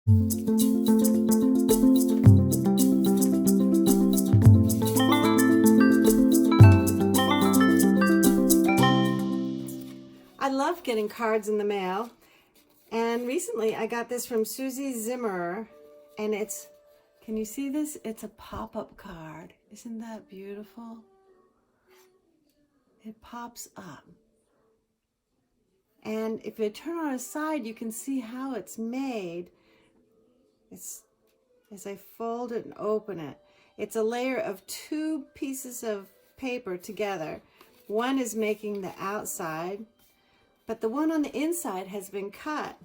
I love getting cards in the mail, and recently I got this from Susie Zimmer, and can you see this? It's a pop-up card. Isn't that beautiful? It pops up. And if you turn on its side, you can see how it's made. As I fold it and open it, it's a layer of two pieces of paper together. One is making the outside, but the one on the inside has been cut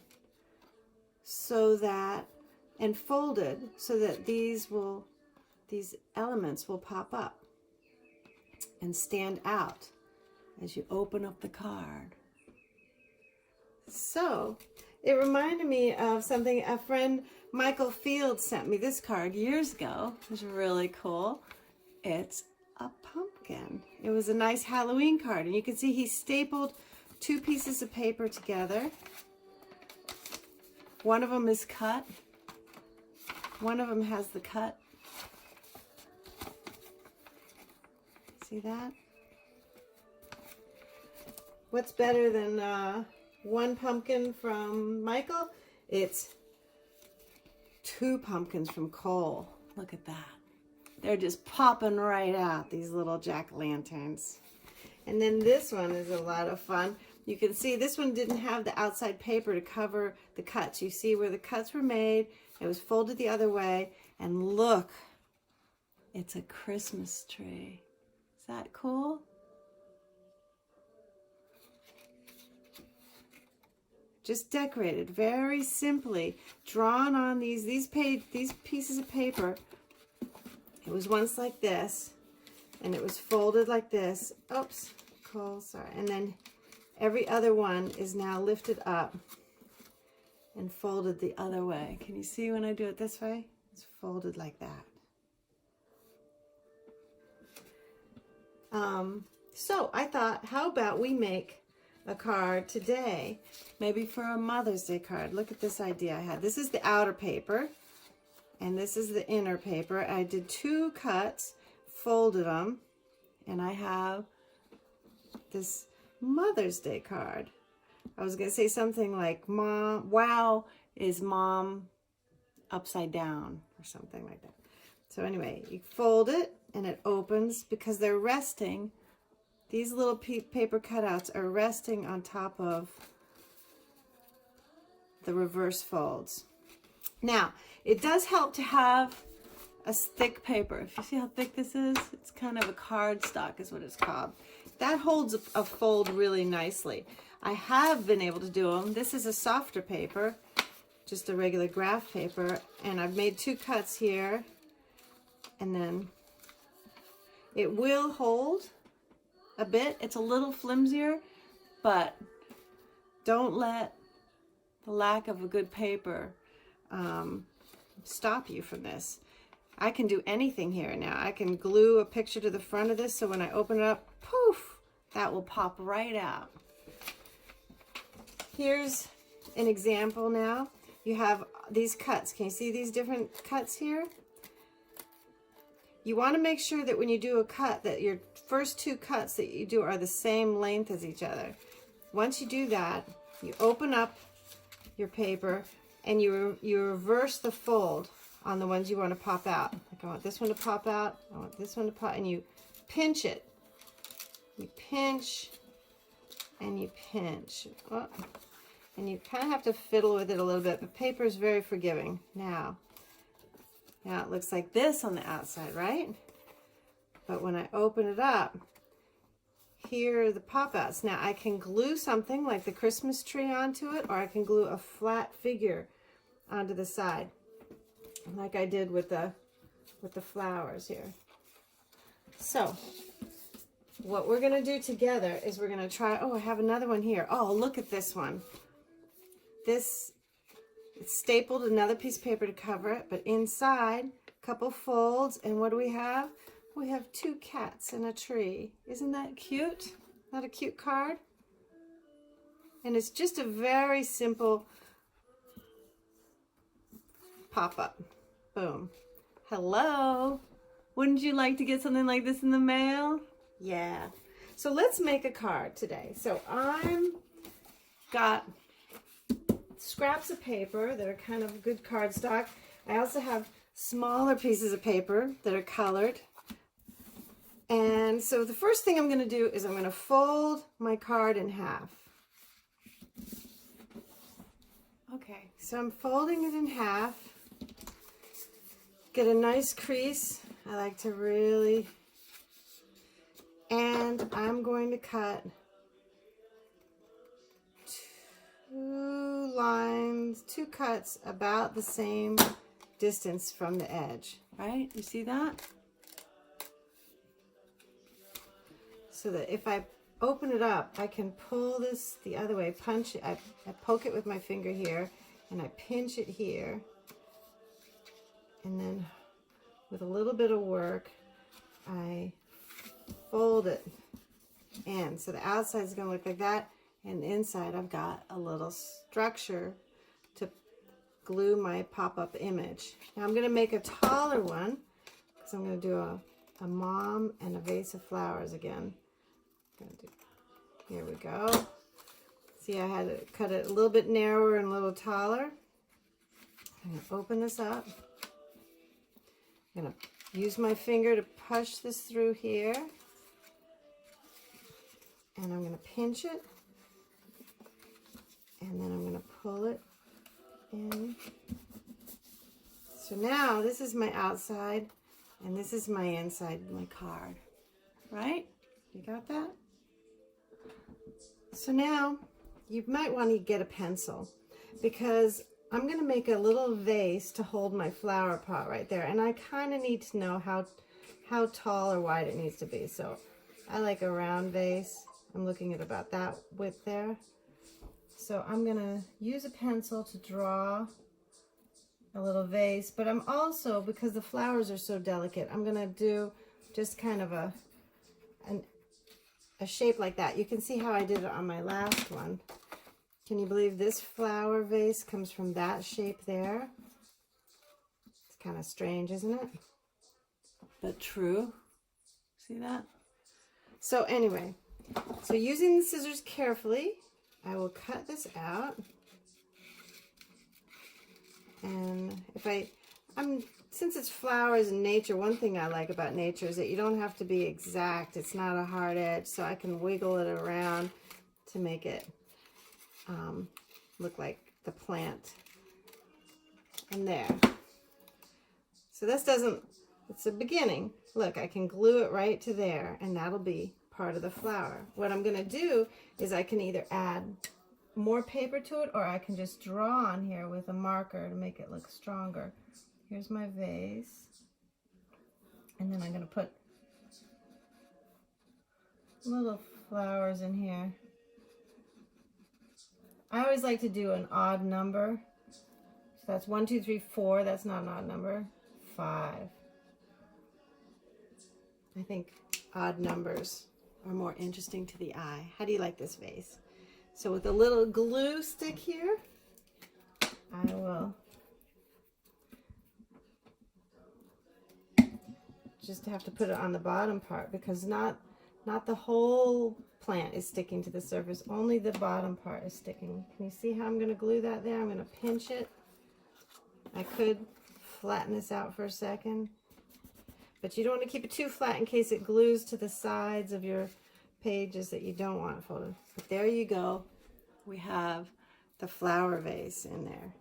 and folded so that these elements will pop up and stand out as you open up the card. So it reminded me of something a friend, Michael Fields, sent me this card years ago. It was really cool. It's a pumpkin. It was a nice Halloween card, and you can see he stapled two pieces of paper together. One of them is cut. One of them has the cut. See that? What's better than one pumpkin from Michael? It's two pumpkins from Cole. Look at that. They're just popping right out, these little jack-o'-lanterns. And then this one is a lot of fun. You can see this one didn't have the outside paper to cover the cuts. You see where the cuts were made. It was folded the other way. And look, it's a Christmas tree. Is that cool? Just decorated very simply, drawn on these pieces of paper. It was once like this, and it was folded like this. Oops, Cole, sorry. And then every other one is now lifted up and folded the other way. Can you see when I do it this way? It's folded like that. So I thought, how about we make a card today, maybe for a Mother's Day card. Look at this idea I had. This is the outer paper, and this is the inner paper. I did two cuts, folded them, and I have this Mother's Day card. I was going to say something like, Mom, wow, is Mom upside down, or something like that. So anyway, you fold it, and it opens because they're resting. These little paper cutouts are resting on top of the reverse folds. Now, it does help to have a thick paper. If you see how thick this is, it's kind of a cardstock is what it's called. That holds a fold really nicely. I have been able to do them. This is a softer paper, just a regular graph paper, and I've made two cuts here, and then it will hold a bit. It's a little flimsier, but don't let the lack of a good paper stop you from this. I can do anything here now. I can glue a picture to the front of this so when I open it up, poof, that will pop right out. Here's an example now. You have these cuts. Can you see these different cuts here? You want to make sure that when you do a cut, that your first two cuts that you do are the same length as each other. Once you do that, you open up your paper and you reverse the fold on the ones you want to pop out. Like I want this one to pop out, I want this one to pop, and you pinch it. You pinch and you pinch. Oh, and you kind of have to fiddle with it a little bit, but paper is very forgiving. Now it looks like this on the outside, right? But when I open it up, here are the pop-outs. Now I can glue something like the Christmas tree onto it, or I can glue a flat figure onto the side, like I did with the flowers here. So what we're gonna do together is we're gonna try, oh, I have another one here. Oh, look at this one. It's stapled another piece of paper to cover it, but inside, a couple folds, and what do we have? We have two cats and a tree. Isn't that cute? Not a cute card? And it's just a very simple pop up. Boom. Hello. Wouldn't you like to get something like this in the mail? Yeah. So let's make a card today. So I'm got scraps of paper that are kind of good cardstock. I also have smaller pieces of paper that are colored. And so the first thing I'm going to do is I'm going to fold my card in half. Okay, so I'm folding it in half. Get a nice crease. I like to really, and I'm going to cut 2 lines, 2 cuts about the same distance from the edge, right? You see that? So that if I open it up, I can pull this the other way, punch it, I poke it with my finger here, and I pinch it here, and then with a little bit of work, I fold it in. So the outside is going to look like that, and the inside I've got a little structure to glue my pop-up image. Now I'm going to make a taller one, because I'm going to do a mom and a vase of flowers again. Here we go. See, I had to cut it a little bit narrower and a little taller. I'm going to open this up. I'm going to use my finger to push this through here. And I'm going to pinch it. And then I'm going to pull it in. So now this is my outside and this is my inside, my card. Right? You got that? So now you might want to get a pencil, because I'm going to make a little vase to hold my flower pot right there. And I kind of need to know how tall or wide it needs to be. So I like a round vase. I'm looking at about that width there. So I'm going to use a pencil to draw a little vase. But I'm also, because the flowers are so delicate, I'm going to do just kind of a shape like that. You can see how I did it on my last one. Can you believe this flower vase comes from that shape there? It's kind of strange, isn't it? But true. See that? So anyway, so using the scissors carefully, I will cut this out. And since it's flowers and nature, one thing I like about nature is that you don't have to be exact. It's not a hard edge, so I can wiggle it around to make it look like the plant. And there. So this doesn't, it's a beginning. Look, I can glue it right to there, and that'll be part of the flower. What I'm going to do is I can either add more paper to it, or I can just draw on here with a marker to make it look stronger. Here's my vase, and then I'm going to put little flowers in here. I always like to do an odd number. So that's 1, 2, 3, 4. That's not an odd number. 5. I think odd numbers are more interesting to the eye. How do you like this vase? So with a little glue stick here, I will just have to put it on the bottom part, because not the whole plant is sticking to the surface, only the bottom part is sticking. Can you see how I'm going to glue that there? I'm going to pinch it. I could flatten this out for a second, but you don't want to keep it too flat in case it glues to the sides of your pages that you don't want folded. But there you go. We have the flower vase in there.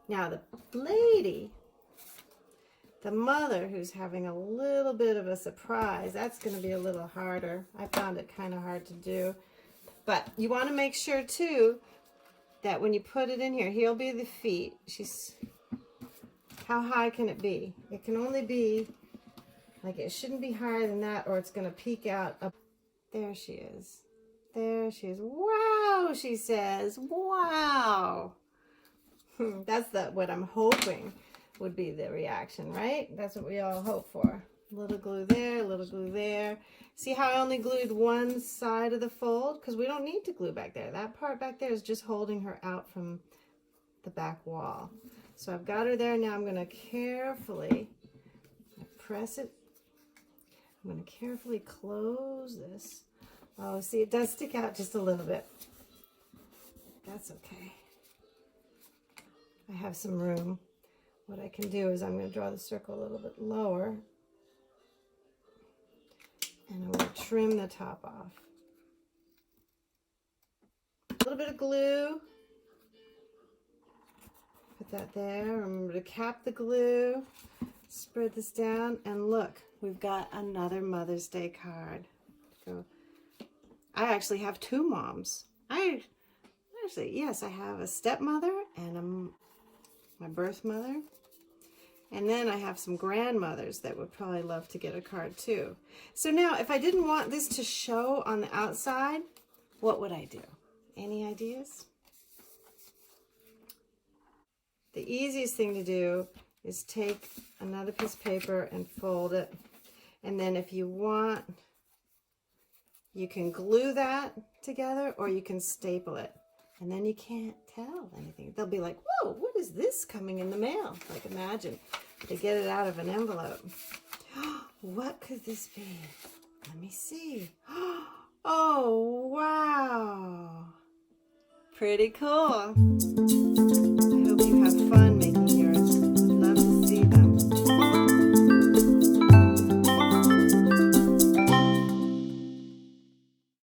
Now the lady, the mother, who's having a little bit of a surprise, that's going to be a little harder. I found it kind of hard to do. But you want to make sure too that when you put it in here, here'll be the feet. How high can it be? It can only be, like, it shouldn't be higher than that, or it's going to peek out up. There she is. There she is. Wow, she says. Wow. That's what I'm hoping would be the reaction, right? That's what we all hope for. A little glue there, a little glue there. See how I only glued one side of the fold? Because we don't need to glue back there. That part back there is just holding her out from the back wall. So I've got her there. Now I'm going to carefully press it. I'm going to carefully close this. Oh, see, it does stick out just a little bit. That's okay. I have some room. What I can do is I'm going to draw the circle a little bit lower. And I'm going to trim the top off. A little bit of glue. Put that there. Remember to cap the glue. Spread this down. And look, we've got another Mother's Day card. So I actually have two moms. Yes, I have a stepmother and my birth mother. And then I have some grandmothers that would probably love to get a card too. So now, if I didn't want this to show on the outside, what would I do? Any ideas? The easiest thing to do is take another piece of paper and fold it. And then if you want, you can glue that together or you can staple it. And then you can't tell anything. They'll be like, whoa, what is this coming in the mail? Like, imagine they get it out of an envelope. What could this be? Let me see. Oh, wow. Pretty cool.